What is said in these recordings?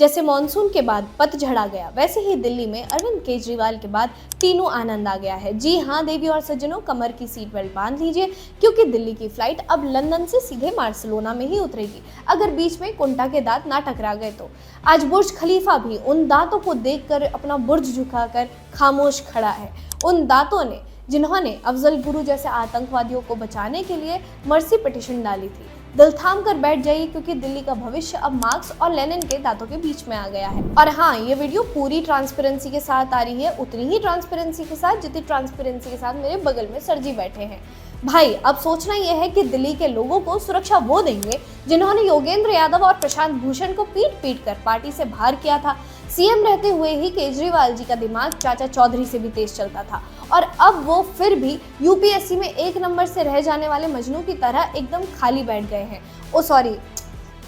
जैसे मॉनसून के बाद पतझड़ आ गया, वैसे ही दिल्ली में अरविंद केजरीवाल के बाद तीनों आनंद आ गया है। जी हाँ देवी और सज्जनों, कमर की सीट बेल्ट बांध लीजिए, क्योंकि दिल्ली की फ्लाइट अब लंदन से सीधे बार्सिलोना में ही उतरेगी, अगर बीच में कुंटा के दांत ना टकरा गए तो। आज बुर्ज खलीफा भी उन दांतों को देखकर अपना बुर्ज झुकाकर खामोश खड़ा है। उन दांतों ने जिन्होंने अफजल गुरु जैसे आतंकवादियों को बचाने के लिए मर्सी पिटीशन डाली थी। दिल थाम कर बैठ जाइए, क्योंकि दिल्ली का भविष्य अब मार्क्स और लेनिन के दांतों के बीच में आ गया है। और हाँ, ये वीडियो पूरी ट्रांसपेरेंसी के साथ आ रही है, उतनी ही ट्रांसपेरेंसी के साथ जितनी ट्रांसपेरेंसी के साथ मेरे बगल में सर जी बैठे हैं। भाई, अब सोचना यह है कि दिल्ली के लोगों को सुरक्षा वो देंगे जिन्होंने योगेंद्र यादव और प्रशांत भूषण को पीट पीट कर पार्टी से बाहर किया था। सीएम रहते हुए ही केजरीवाल जी का दिमाग चाचा चौधरी से भी तेज चलता था, और अब वो फिर भी यूपीएससी में 1 नंबर से रह जाने वाले मजनू की तरह एकदम खाली बैठ गए हैं। ओ सॉरी,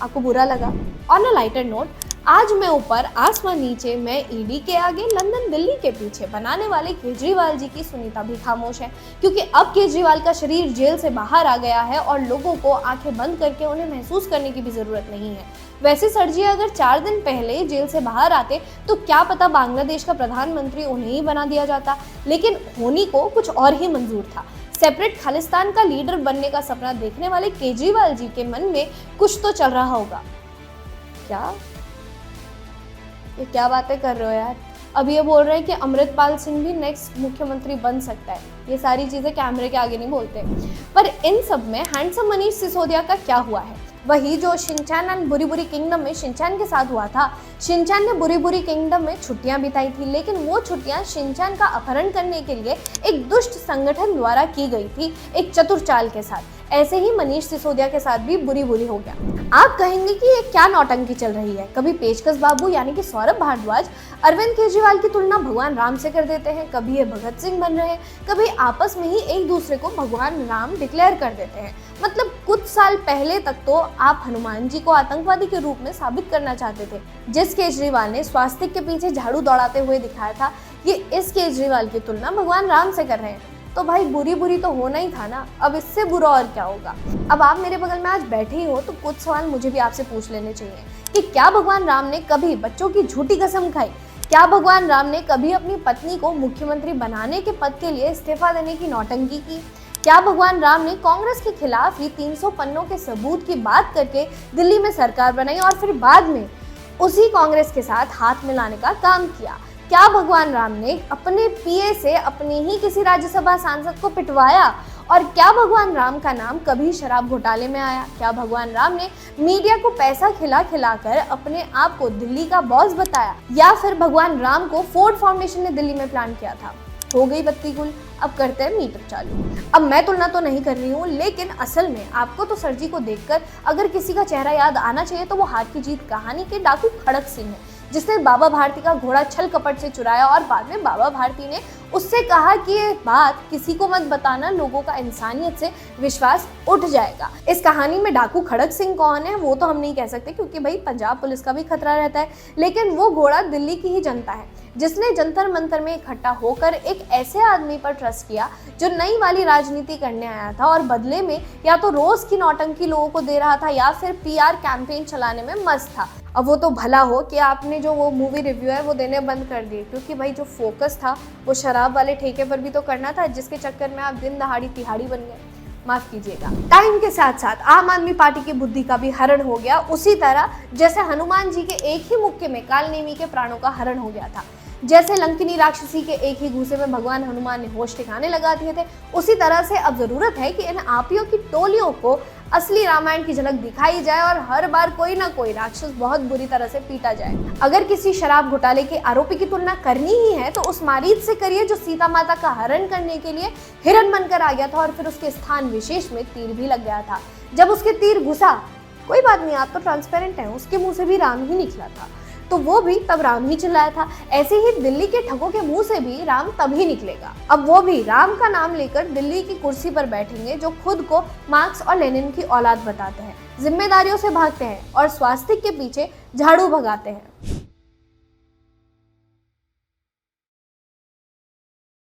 आपको बुरा लगा। ऑन अ लाइटर नोट, आज मैं ऊपर आसमान नीचे, मैं ईडी के आगे लंदन दिल्ली के पीछे बनाने वाले केजरीवाल जी की सुनीता भी खामोश है, क्योंकि अब केजरीवाल का शरीर जेल से बाहर आ गया है और लोगों को आंखें बंद करके उन्हें महसूस करने की भी जरूरत नहीं है। वैसे सर जी अगर 4 दिन पहले जेल से बाहर आते तो क्या पता बांग्लादेश का प्रधानमंत्री उन्हें ही बना दिया जाता, लेकिन होनी को कुछ और ही मंजूर था। सेपरेट खालिस्तान का लीडर बनने का सपना देखने वाले केजरीवाल जी के मन में कुछ तो चल रहा होगा। ये क्या बातें कर रहे हो यार? अब ये बोल रहे हैं कि अमृतपाल सिंह भी नेक्स्ट मुख्यमंत्री बन सकता है। ये सारी चीजें कैमरे के आगे नहीं बोलते। पर इन सब में हैंडसम मनीष सिसोदिया का क्या हुआ है? वही जो शिनचैन एंड बुरी बुरी किंगडम में शिनचैन के साथ हुआ था। शिनचैन ने बुरी बुरी किंगडम में छुट्टियां बिताई थी, लेकिन वो छुट्टियां शिनचैन का अपहरण करने के लिए एक दुष्ट संगठन द्वारा की गई थी, एक चतुर चाल के साथ। ऐसे ही मनीष सिसोदिया के साथ भी बुरी बुरी हो गया। आप कहेंगे कि ये क्या नौटंकी चल रही है? कभी पेचकस बाबू यानी कि सौरभ भारद्वाज अरविंद केजरीवाल की तुलना भगवान राम से कर देते हैं, कभी ये भगत सिंह बन रहे हैं, कभी आपस में ही एक दूसरे को भगवान राम डिक्लेयर कर देते हैं। मतलब कुछ साल पहले तक तो आप हनुमान जी को आतंकवादी के रूप में साबित करना चाहते थे। जिस केजरीवाल ने स्वास्तिक के पीछे झाड़ू दौड़ाते हुए दिखाया था, ये इस केजरीवाल की तुलना भगवान राम से कर रहे हैं। तो भाई बुरी बुरी तो होना ही था ना, अब इससे बुरा और क्या होगा? अब आप मेरे बगल में आज बैठे ही हो तो कुछ सवाल मुझे भी आपसे पूछ लेने चाहिए कि क्या भगवान राम ने कभी बच्चों की झूठी कसम खाई? क्या भगवान राम ने कभी अपनी पत्नी को मुख्यमंत्री बनाने के पद के लिए इस्तीफा देने की नौटंकी की? क्या भगवान राम ने कांग्रेस के खिलाफ ही 300 पन्नों के सबूत की बात करके दिल्ली में सरकार बनाई और फिर बाद में उसी कांग्रेस के साथ हाथ मिलाने का काम किया? क्या भगवान राम ने अपने पीए से अपने ही किसी राज्यसभा सांसद को पिटवाया? और क्या भगवान राम का नाम कभी शराब घोटाले में आया? क्या भगवान राम ने मीडिया को पैसा खिला खिलाकर अपने आप को दिल्ली का बॉस बताया? या फिर भगवान राम को फोर्ड फाउंडेशन ने दिल्ली में प्लान किया था? हो गई बत्ती गुल, अब करते हैं मीटर चालू। अब मैं तुलना तो नहीं कर रही हूँ, लेकिन असल में आपको तो सर जी को देखकर अगर किसी का चेहरा याद आना चाहिए तो वो हार की जीत कहानी के डाकू खड़क सिंह है, जिसने बाबा भारती का घोड़ा छल कपट से चुराया और बाद में बाबा भारती ने उससे कहा कि ये बात किसी को मत बताना, लोगों का इंसानियत से विश्वास उठ जाएगा। इस कहानी में डाकू खड़क सिंह कौन है वो तो हम नहीं कह सकते, क्योंकि भाई पंजाब पुलिस का भी खतरा रहता है, लेकिन वो घोड़ा दिल्ली की ही जनता है, जिसने जंतर मंतर में इकट्ठा होकर एक ऐसे आदमी पर ट्रस्ट किया जो नई वाली राजनीति करने आया था और बदले में या तो रोज की नौटंकी लोगों को दे रहा था या फिर पीआर कैंपेन चलाने में मस्त था। अब वो तो भला हो कि आपने जो वो मूवी रिव्यू है वो देने बंद कर दिए, क्योंकि भाई जो फोकस था वो शराब वाले ठेके पर भी तो करना था, जिसके चक्कर में आप दिन दहाड़ी तिहाड़ी बन गए। माफ कीजिएगा। टाइम के साथ साथ आम आदमी पार्टी की बुद्धि का भी हरण हो गया, उसी तरह जैसे हनुमान जी के एक ही मुक्के में कालनेमी के प्राणों का हरण हो गया था। जैसे लंकिनी राक्षसी के एक ही घूसे में भगवान हनुमान ने होश ठिकाने लगा दिए थे, उसी तरह से अब जरूरत है कि इन आपियों की टोलियों को असली रामायण की झलक दिखाई जाए और हर बार कोई ना कोई राक्षस बहुत बुरी तरह से पीटा जाए। अगर किसी शराब घोटाले के आरोपी की तुलना करनी ही है तो उस मारीच से करिए जो सीता माता का हरण करने के लिए हिरण बनकर आ गया था और फिर उसके स्थान विशेष में तीर भी लग गया था। जब उसके तीर घुसा, कोई बात नहीं, आप तो ट्रांसपेरेंट हैं, उसके मुंह से भी राम ही निकला था, तो वो भी तब राम ही चिल्लाया था। ऐसे ही दिल्ली के ठगों के मुंह से भी राम तभी निकलेगा, अब वो भी राम का नाम लेकर दिल्ली की कुर्सी पर बैठेंगे जो खुद को मार्क्स और लेनिन की औलाद बताते हैं, जिम्मेदारियों से भागते हैं और स्वास्तिक के पीछे झाड़ू भगाते हैं।